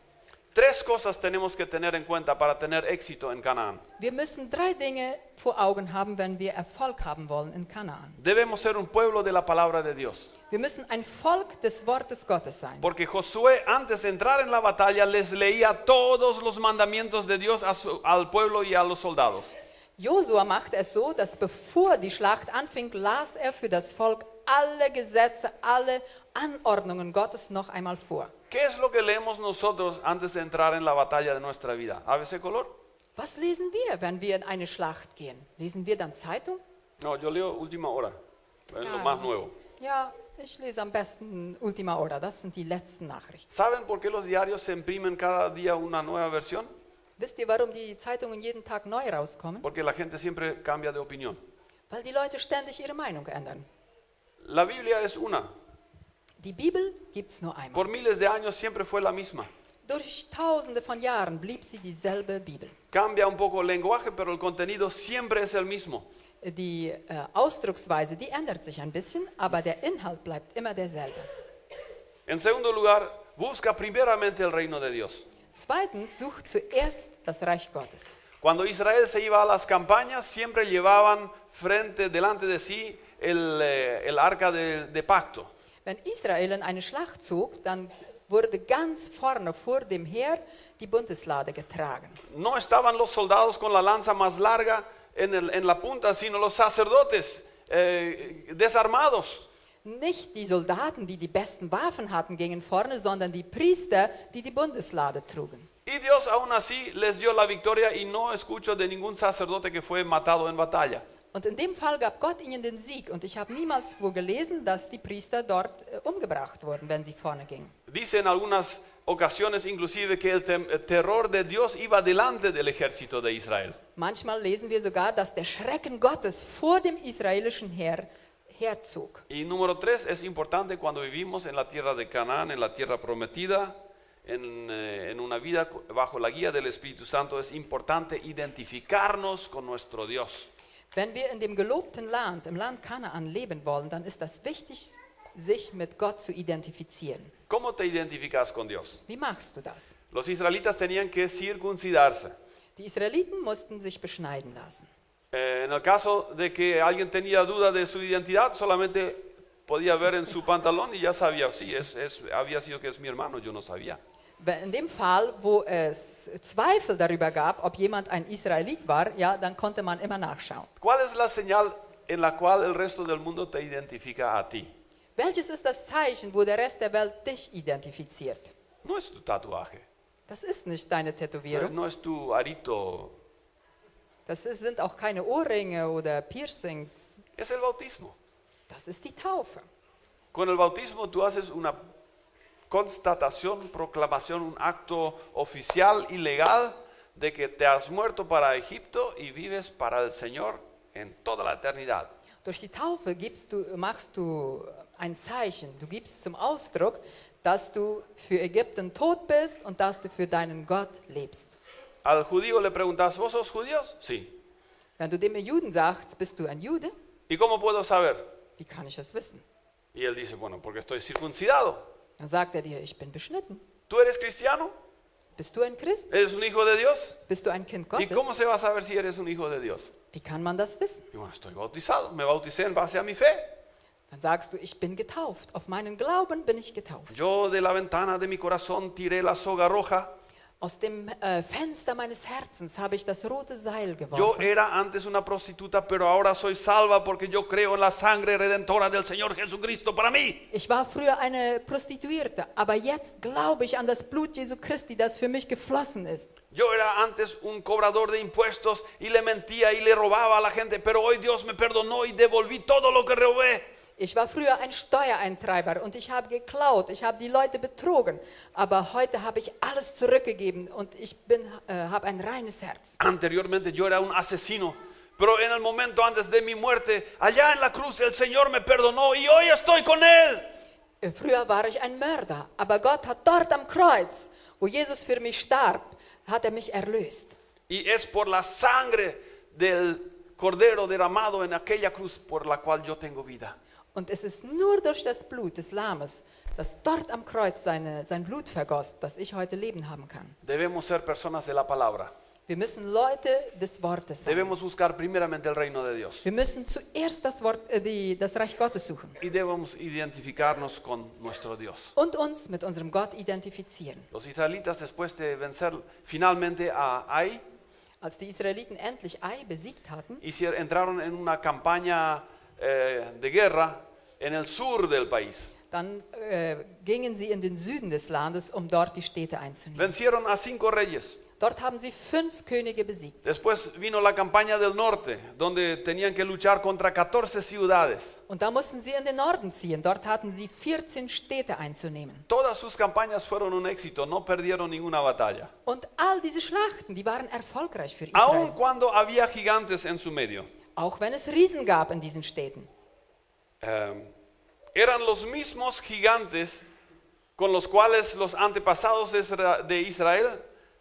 3 cosas tenemos que tener en cuenta para tener éxito en Canaán. Wir müssen 3 Dinge vor Augen haben, wenn wir Erfolg haben wollen in Kanaan. Debemos ser un pueblo de la palabra de Dios. Wir müssen ein Volk des Wortes Gottes sein. Porque Josué, antes de entrar en la batalla, les leía todos los mandamientos de Dios al pueblo y a los soldados. Josua machte es so, dass bevor die Schlacht anfing, las er für das Volk alle Gesetze, alle Anordnungen Gottes noch einmal vor. ¿Qué es lo que leemos nosotros antes de entrar en la batalla de nuestra vida? ¿ABC color? Was lesen wir, wenn wir in eine Schlacht gehen? Lesen wir dann Zeitung? No, yo leo Última Hora. Es lo Ah. más nuevo. Ja, ich lese am besten Ultima Hora, das sind die letzten Nachrichten. ¿Saben por qué los diarios se imprimen cada día una nueva versión? Wisst ihr, warum die Zeitungen jeden Tag neu rauskommen? Porque la gente siempre cambia de opinión. Weil die Leute ständig ihre Meinung ändern. La Biblia es una. Die Bibel gibt es nur einmal. Por miles de años siempre fue la misma. Durch tausende von Jahren blieb sie dieselbe Bibel. Cambia un poco el lenguaje, pero el contenido siempre es el mismo. Die Ausdrucksweise, die ändert sich ein bisschen, aber der Inhalt bleibt immer derselbe. En segundo lugar, busca primeramente el reino de Dios. Zweitens, sucht zuerst das Reich Gottes. Cuando Israel se iba a las campañas, siempre llevaban delante de sí el arca de pacto. Wenn Israel in eine Schlacht zog, dann wurde ganz vorne vor dem Heer die Bundeslade getragen. No estaban los soldados con la lanza más larga en la punta, sino los sacerdotes desarmados. Nicht die Soldaten, die die besten Waffen hatten, gingen vorne, sondern die Priester, die die Bundeslade trugen. Y Dios aún así les dio la victoria y no escucho de ningún sacerdote que fue matado en batalla. Und in dem Fall gab Gott ihnen den Sieg. Und ich habe niemals wo gelesen, dass die Priester dort umgebracht wurden, wenn sie vorne gingen. Dice en algunas ocasiones inclusive que el terror de Dios iba delante del ejército de Israel. Manchmal lesen wir sogar, dass der Schrecken Gottes vor dem israelischen Heer herzog. Y número 3, es importante cuando vivimos en la tierra de Canaán, en la tierra prometida, en una vida bajo la guía del Espíritu Santo, es importante identificarnos con nuestro Dios. Wenn wir in dem gelobten Land, im Land Kanaan leben wollen, dann ist das wichtig, sich mit Gott zu identifizieren. ¿Cómo te identificas con Dios? Wie machst du das? Los israelitas tenían que circuncidarse. Die Israeliten mussten sich beschneiden lassen. En el caso de que alguien tenía duda de su identidad, solamente podía ver en su pantalón y ya sabía, sí, había sido que es mi hermano, yo no sabía. In dem Fall, wo es Zweifel darüber gab, ob jemand ein Israelit war, ja, dann konnte man immer nachschauen. ¿Cuál es la señal en la cual el resto del mundo te identifica a ti? Welches ist das Zeichen, wo der Rest der Welt dich identifiziert? No es tu tatuaje, Das ist nicht deine Tätowierung. no es tu arito, Sind auch keine Ohrringe oder Piercings. es el bautismo. Das ist die Taufe. Con el bautismo tú haces una constatación, proclamación, un acto oficial y legal de que te has muerto para Egipto y vives para el Señor en toda la eternidad. Durch die Taufe machst du ein Zeichen. Du gibst zum Ausdruck, dass du für Ägypten tot bist und dass du für deinen Gott lebst. Al judío le preguntas, ¿vos sos judíos? Sí. Wenn du dem Juden sagst, bist du ein Jude? ¿Y cómo puedo saber? Wie kann ich das wissen? Y él dice, bueno, porque estoy circuncidado. Dann sagt er dir, ich bin beschnitten. ¿Tú eres cristiano? Bist du ein Christ? ¿Eres un hijo de Dios? Bist du ein Kind ¿Y Gottes? cómo se va a saber si eres un hijo de Dios? Wie kann man das wissen? Y bueno, estoy bautizado, me bauticé en base a mi fe. Dann sagst du, ich bin getauft. Auf meinen Glauben bin ich getauft. Yo de la ventana de mi corazón tiré la soga roja. Aus dem Fenster meines Herzens habe ich das rote Seil Yo geworfen. era antes una prostituta, pero ahora soy salva porque yo creo en la sangre redentora del Señor Jesucristo para mí. Ich war früher eine Prostituierte, aber jetzt glaube ich an das Blut Jesu Christi, das für mich geflossen ist. Yo era antes un cobrador de impuestos y le mentía y le robaba a la gente, pero hoy Dios me perdonó y devolví todo lo que robé. Ich war früher ein Steuereintreiber und ich habe geklaut, ich habe die Leute betrogen, aber heute habe ich alles zurückgegeben und ich habe ein reines Herz. Anteriormente yo era un asesino, pero en el momento antes de mi muerte, allá en la cruz, el Señor me perdonó y hoy estoy con Él. Früher war ich ein Mörder, aber Gott hat dort am Kreuz, wo Jesus für mich starb, hat er mich erlöst. Y es por la sangre del Cordero derramado en aquella cruz por la cual yo tengo vida. Und es ist nur durch das Blut des Lammes, das dort am Kreuz sein Blut vergoss, dass ich heute Leben haben kann. Debemos ser personas de la palabra. Wir müssen Leute des Wortes sein. Debemos buscar primeramente el reino de Dios. Wir müssen zuerst das Reich Gottes suchen Y debemos identificarnos con nuestro Dios. und uns mit unserem Gott identifizieren. Los israelitas, después de vencer finalmente a Ai, Als die Israeliten endlich Ai besiegt hatten, entraron en una campaña de guerra en el sur del país. Dann gingen sie in den Süden des Landes, um dort die Städte einzunehmen. Vencieron a 5 reyes. Dort haben sie 5 Könige besiegt. Después vino la campaña del norte, donde tenían que luchar contra 14 ciudades. Und da mussten sie in den Norden ziehen. Dort hatten sie 14 Städte einzunehmen. Todas sus campañas fueron un éxito, no perdieron ninguna batalla. Und all diese Schlachten, die waren erfolgreich für Aun Israel. cuando había gigantes en su medio. Auch wenn es Riesen gab in diesen Städten. Eran los mismos gigantes con los cuales los antepasados de Israel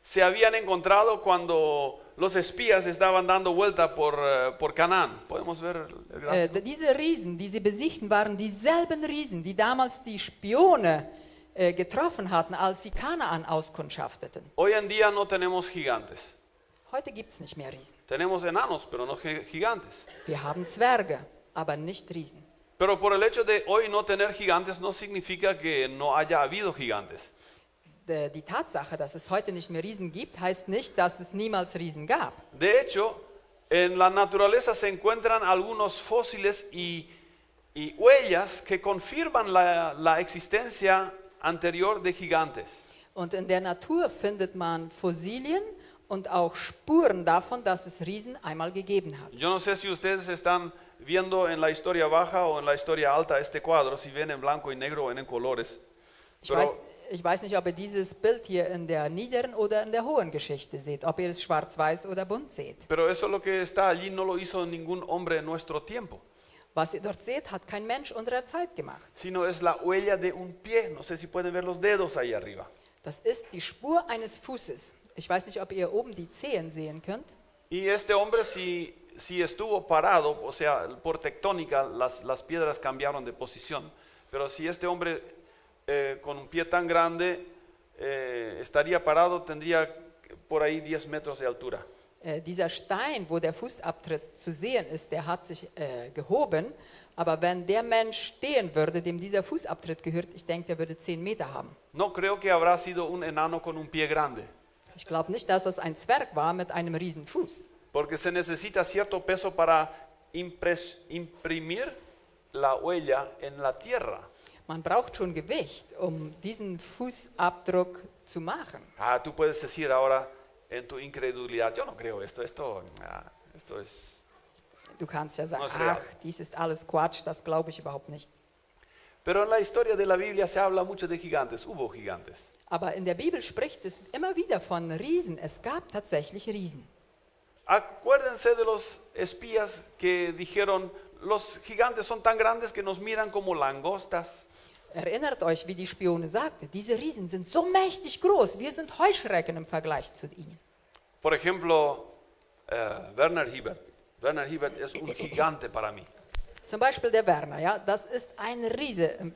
se habían encontrado cuando los espías estaban dando vuelta por Canaán. ¿Podemos ver el gráfico? Diese Riesen, die sie besiegten, waren dieselben Riesen, die damals die Spione getroffen hatten, als sie Kanaan auskundschafteten. Hoy en día no tenemos gigantes. Heute gibt es nicht mehr Riesen. Tenemos enanos, pero no gigantes. Wir haben Zwerge, aber nicht Riesen. Pero por el hecho de hoy no tener gigantes no significa que no haya habido gigantes. Die Tatsache, dass es heute nicht mehr Riesen gibt, heißt nicht, dass es niemals Riesen gab. De hecho, en la naturaleza se encuentran algunos fósiles y huellas que confirman la existencia anterior de gigantes. Und in der Natur findet man Fossilien und auch Spuren davon, dass es Riesen einmal gegeben hat. Yo no sé si ustedes están viendo en la historia baja o en la historia alta este cuadro, si ven en blanco y negro o en colores. Ich weiß nicht, ob ihr dieses Bild hier in der niederen oder in der hohen Geschichte seht, ob ihr es schwarz-weiß oder bunt seht. Pero eso lo que está allí no lo hizo ningún hombre en nuestro tiempo, Was ihr dort seht, hat kein Mensch unserer Zeit gemacht. sino es la huella de un pie. No sé si pueden ver los dedos ahí arriba. Das ist die Spur eines Fußes. Ich weiß nicht, ob ihr oben die Zehen sehen könnt. Y este hombre si estuvo parado, o sea, por tectónica las piedras cambiaron de posición, pero si este hombre con un pie tan grande estaría parado, tendría por ahí 10 metros de altura. Dieser Stein, wo der Fußabtritt zu sehen ist, der hat sich gehoben. Aber wenn der Mensch stehen würde, dem dieser Fußabtritt gehört, ich denke, der würde 10 Meter haben. No creo que habrá sido un enano con un pie grande, Ich glaube nicht, dass es ein Zwerg war mit einem riesen Fuß. porque se necesita cierto peso para imprimir la huella en la tierra. Man braucht schon Gewicht, um diesen Fußabdruck zu machen. Tú puedes decir ahora en tu incredulidad, yo no creo esto es... Du kannst ja sagen, No es real. ach, dies ist alles Quatsch, das glaube ich überhaupt nicht. Pero en la historia de la Biblia se habla mucho de gigantes, hubo gigantes. Aber in der Bibel spricht es immer wieder von Riesen. Es gab tatsächlich Riesen. Acuérdense de los espías que dijeron, los gigantes son tan grandes que nos miran como langostas. Erinnert euch, wie die Spione sagte, diese Riesen sind so mächtig groß, wir sind Heuschrecken im Vergleich zu ihnen. Por ejemplo, Werner Hiebert. Werner Hiebert es un gigante para mí. Zum Beispiel der Werner, ja, das ist ein Riese,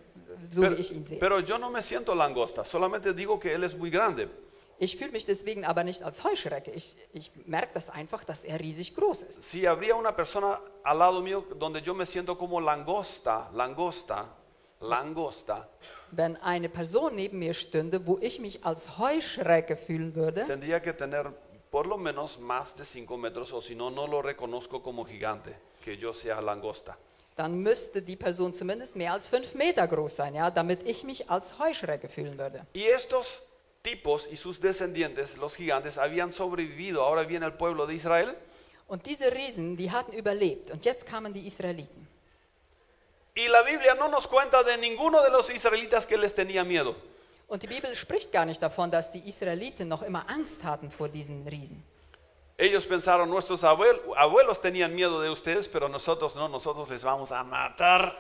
so wie ich ihn sehe. Pero yo no me siento langosta, solamente digo que él es muy grande. Ich fühle mich deswegen aber nicht als Heuschrecke. Ich merke das einfach, dass er riesig groß ist. Si habría una persona al lado mío donde yo me siento como langosta, Wenn eine Person neben mir stünde, wo ich mich als Heuschrecke fühlen würde, tendría que tener por lo menos más de 5 metros, o si no, no lo reconozco como gigante, que yo sea langosta. dann müsste die Person zumindest mehr als 5 Meter groß sein, ja, damit ich mich als Heuschrecke fühlen würde. Y estos tipos y sus descendientes, los gigantes, habían sobrevivido. Ahora viene el pueblo de Israel. Und diese Riesen, die hatten überlebt. Und jetzt kamen die Israeliten. Y la Biblia no nos cuenta de ninguno de los israelitas que les tenía miedo. Und die Bibel spricht gar nicht davon, dass die Israeliten noch immer Angst hatten vor diesen Riesen. Ellos pensaron, nuestros abuelos tenían miedo de ustedes, pero nosotros no, nosotros les vamos a matar.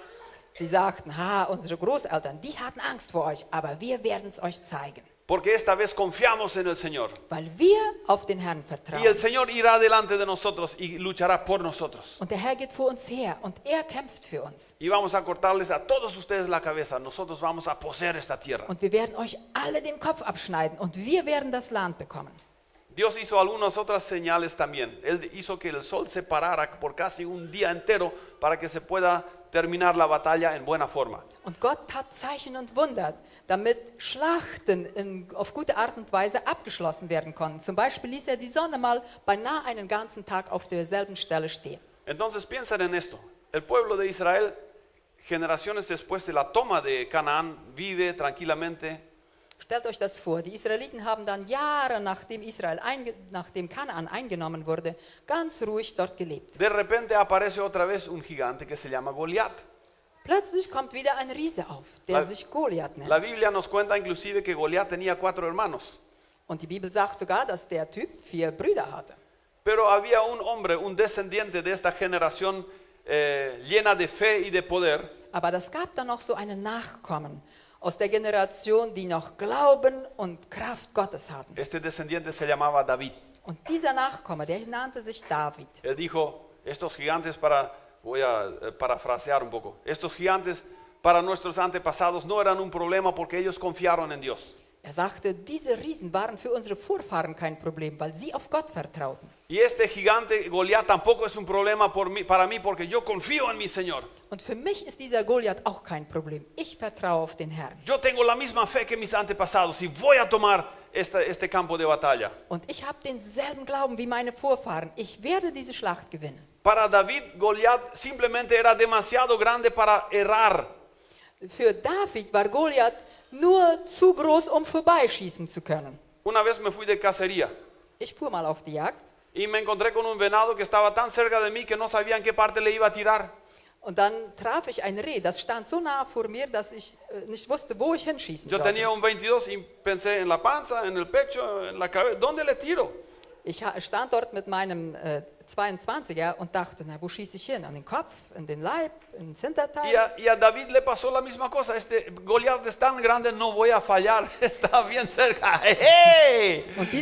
Sie sagten, unsere Großeltern, die hatten Angst vor euch, aber wir werden es euch zeigen. Porque esta vez confiamos en el Señor. Weil wir auf den Herrn vertrauen. Y el Señor irá delante de nosotros y luchará por nosotros. Und der Herr geht vor uns her und er kämpft für uns. Y vamos a cortarles a todos ustedes la cabeza. Nosotros vamos a poseer esta tierra. Und wir werden euch alle den Kopf abschneiden und wir werden das Land bekommen. Dios hizo algunas otras señales también. Él hizo que el sol se parara por casi un día entero para que se pueda terminar la batalla en buena forma. Und Gott tat Zeichen und Wunder, damit Schlachten auf gute Art und Weise abgeschlossen werden konnten. Zum Beispiel ließ er die Sonne mal beinahe einen ganzen Tag auf derselben Stelle stehen. Entonces piensen en esto. El pueblo de Israel generaciones después de la toma de Canaán, vive tranquilamente. Stellt euch das vor, die Israeliten haben dann Jahre nachdem Kanaan eingenommen wurde, ganz ruhig dort gelebt. De repente aparece otra vez un gigante que se llama Goliat. Plötzlich kommt wieder ein Riese auf, der sich Goliath nennt. La Biblia nos cuenta inclusive que Goliat tenía 4 hermanos. Und die Bibel sagt sogar, dass der Typ 4 Brüder hatte. Pero había un hombre, un descendiente de esta generación llena de fe y de poder, Aber das gab dann noch so einen Nachkommen aus der Generation, die noch Glauben und Kraft Gottes hatten. Este descendiente se llamaba David. Und dieser Nachkomme, der nannte sich David. Él dijo, estos gigantes voy a parafrasear un poco, estos gigantes para nuestros antepasados no eran un problema porque ellos confiaron en Dios. Er sagte, diese Riesen waren für unsere Vorfahren kein Problem, weil sie auf Gott vertrauten. Y este gigante Goliat tampoco es un problema para mí porque yo confío en mi Señor. Und für mich ist dieser Goliath auch kein Problem. Ich vertraue auf den Herrn. Yo tengo la misma fe que mis antepasados y voy a tomar este campo de batalla. Und ich habe denselben Glauben wie meine Vorfahren. Ich werde diese Schlacht gewinnen. Para David, Goliat simplemente era demasiado grande para errar. Für David war Goliath nur zu groß, um vorbeischießen zu können. Una vez me fui de cacería Ich fuhr mal auf die Jagd y me encontré con un venado que estaba tan cerca de mí que no sabía en qué parte le iba a tirar. und dann traf ich ein Reh, das stand so nah vor mir, dass ich nicht wusste, wo ich hinschießen Yo tenía sollte. un 22 y pensé en la panza, en el pecho, en la cabeza. ¿Dónde le tiro? Ich stand dort mit meinem 22er und dachte, na, wo schieße ich hin? An den Kopf, in den Leib, ins Hinterteil? Y a David le pasó la misma cosa. Este Goliat es tan grande, no voy a fallar. Está bien cerca. ¡Hey! Und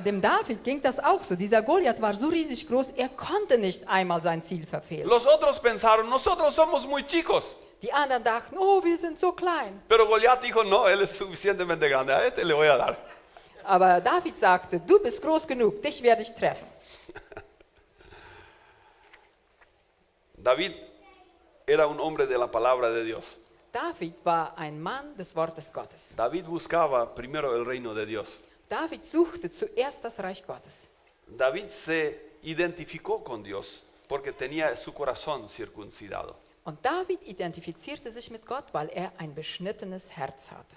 dem David ging das auch so. Dieser Goliath war so riesig groß, er konnte nicht einmal sein Ziel verfehlen. Los otros pensaron, nosotros somos muy chicos. Die anderen dachten, oh, wir sind so klein. Pero Goliat dijo, no, él es suficientemente grande. A este le voy a dar. Aber David sagte, du bist groß genug, dich werde ich treffen. David era un hombre de la palabra de Dios. David war ein Mann des Wortes Gottes. David buscaba primero el reino de Dios. David suchte zuerst das Reich Gottes. David se identificó con Dios porque tenía su corazón circuncidado. Und David identifizierte sich mit Gott, weil er ein beschnittenes Herz hatte.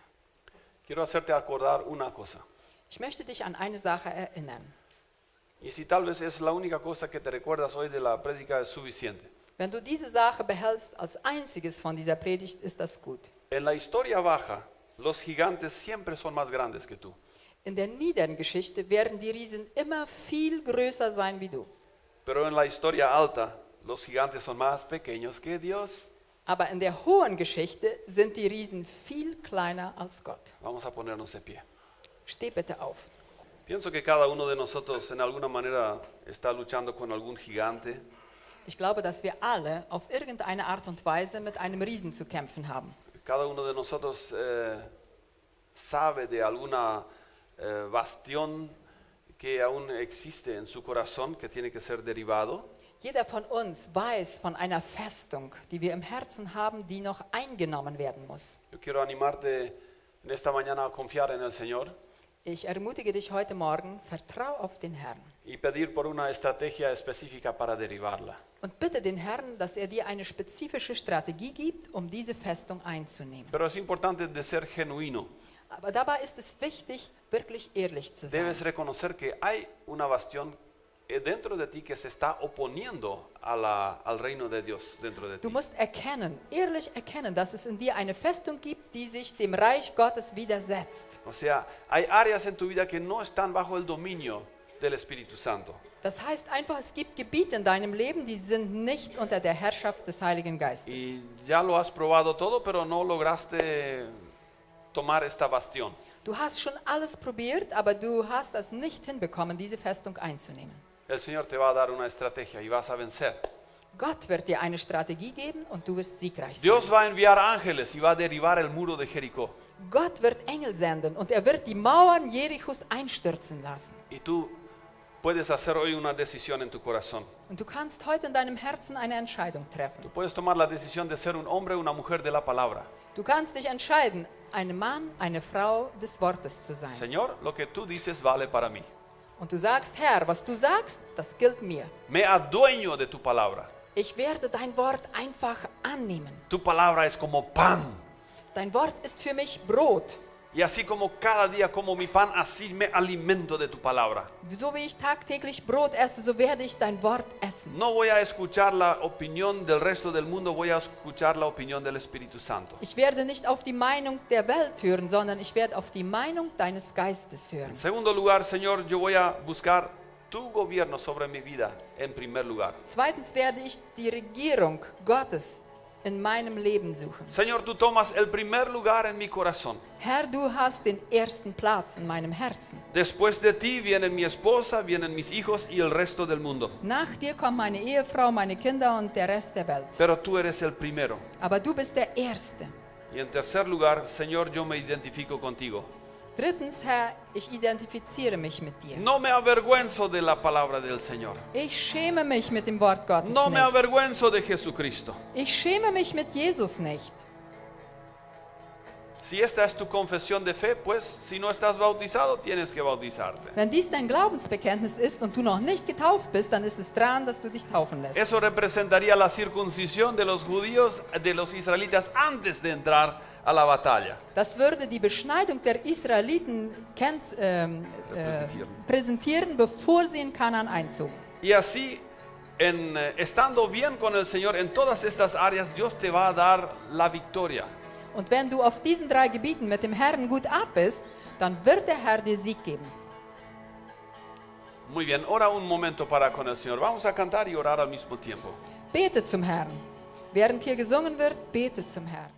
Quiero hacerte acordar una cosa. Ich möchte dich an eine Sache erinnern. Y si tal vez es la única cosa que te recuerdas hoy de la prédica, es suficiente. Wenn du diese Sache behältst als einziges von dieser Predigt, ist das gut. En la historia baja, los gigantes siempre son más grandes que tú. In der niederen Geschichte werden die Riesen immer viel größer sein wie du. Pero en la historia alta, los gigantes son más pequeños que Dios. Aber in der hohen Geschichte sind die Riesen viel kleiner als Gott. Vamos a ponernos de pie. Steh bitte auf. Pienso que cada uno de nosotros en alguna manera está luchando con algún gigante. Ich glaube, dass wir alle auf irgendeine Art und Weise mit einem Riesen zu kämpfen haben. Cada uno de nosotros sabe de alguna bastión que aún existe en su corazón que tiene que ser derribado. Jeder von uns weiß von einer Festung, die wir im Herzen haben, die noch eingenommen werden muss. Yo quiero animarte en esta mañana a confiar en el Señor Ich ermutige dich heute Morgen, vertrau auf den Herrn. y pedir por una estrategia específica para derribarla. Und bitte den Herrn, dass er dir eine spezifische Strategie gibt, um diese Festung einzunehmen. Pero es importante de ser genuino. Aber dabei ist es wichtig, wirklich ehrlich zu sein. Debes reconocer que hay una bastión dentro de ti que se está oponiendo al reino de Dios dentro de ti. Du musst ehrlich erkennen, dass es in dir eine Festung gibt, die sich dem Reich Gottes widersetzt. O sea, hay áreas en tu vida que no están bajo el dominio del Espíritu Santo. Das heißt einfach, es gibt Gebiete in deinem Leben, die sind nicht unter der Herrschaft des Heiligen Geistes. Y ya lo has probado todo, pero no lograste tomar esta bastión. Du hast schon alles probiert, aber du hast es nicht hinbekommen, diese Festung einzunehmen. El Señor te va a dar una estrategia y vas a vencer. Gott wird dir eine Strategie geben und du wirst siegreich sein. Dios va a enviar ángeles y va a derribar el muro de Jericó. Gott wird Engel senden und er wird die Mauern Jerichos einstürzen lassen. Y tú puedes hacer hoy una decisión en tu corazón. Und du kannst heute in deinem Herzen eine Entscheidung treffen. Tú puedes tomar la decisión de ser un hombre o una mujer de la palabra. Du kannst dich entscheiden, ein Mann, eine Frau des Wortes zu sein. Señor, lo que tú dices vale para mí. Und du sagst, Herr, was du sagst, das gilt mir. Me adueño de tu palabra. Ich werde dein Wort einfach annehmen. Tu palabra es como pan. Dein Wort ist für mich Brot. Y así como cada día como mi pan, así me alimento de tu palabra. So wie ich tagtäglich Brot esse, so werde ich dein Wort essen. No voy a escuchar la opinión del resto del mundo, voy a escuchar la opinión del Espíritu Santo. Ich werde nicht auf die Meinung der Welt hören, sondern ich werde auf die Meinung deines Geistes hören. En segundo lugar, Señor, yo voy a buscar tu gobierno sobre mi vida en primer lugar. Zweitens werde ich die Regierung Gottes in meinem Leben suchen. Señor, tú tomas el primer lugar en mi corazón. Herr, du hast den ersten Platz in meinem Herzen. Después de ti vienen mi esposa, vienen mis hijos y el resto del mundo. Nach dir kommt meine Ehefrau, meine Kinder und der Rest der Welt. Pero tú eres el primero. Aber du bist der Erste. Y en tercer lugar, Señor, yo me identifico contigo. Drittens, Herr, ich identifiziere mich mit dir. No me avergüenzo de la palabra del Señor. Ich schäme mich mit dem Wort Gottes No me nicht. avergüenzo de Jesucristo. Ich schäme mich mit Jesus nicht. Si esta es tu confesión de fe, pues si no estás bautizado, tienes que bautizarte. Wenn dies dein Glaubensbekenntnis ist und du noch nicht getauft bist, dann ist es dran, dass du dich taufen lässt. Eso representaría la circuncisión de los judíos, de los israelitas, antes de entrar a la batalla. Das würde die Beschneidung der Israeliten präsentieren, bevor sie in Kanaan einzogen. Y así, estando bien con el Señor en todas estas áreas, Dios te va a dar la victoria. Und wenn du auf diesen 3 Gebieten mit dem Herrn gut ab bist, dann wird der Herr dir Sieg geben. Muy bien, ora un momento para con el Señor. Vamos a cantar y orar al mismo tiempo. Bete zum Herrn. Während hier gesungen wird, bete zum Herrn.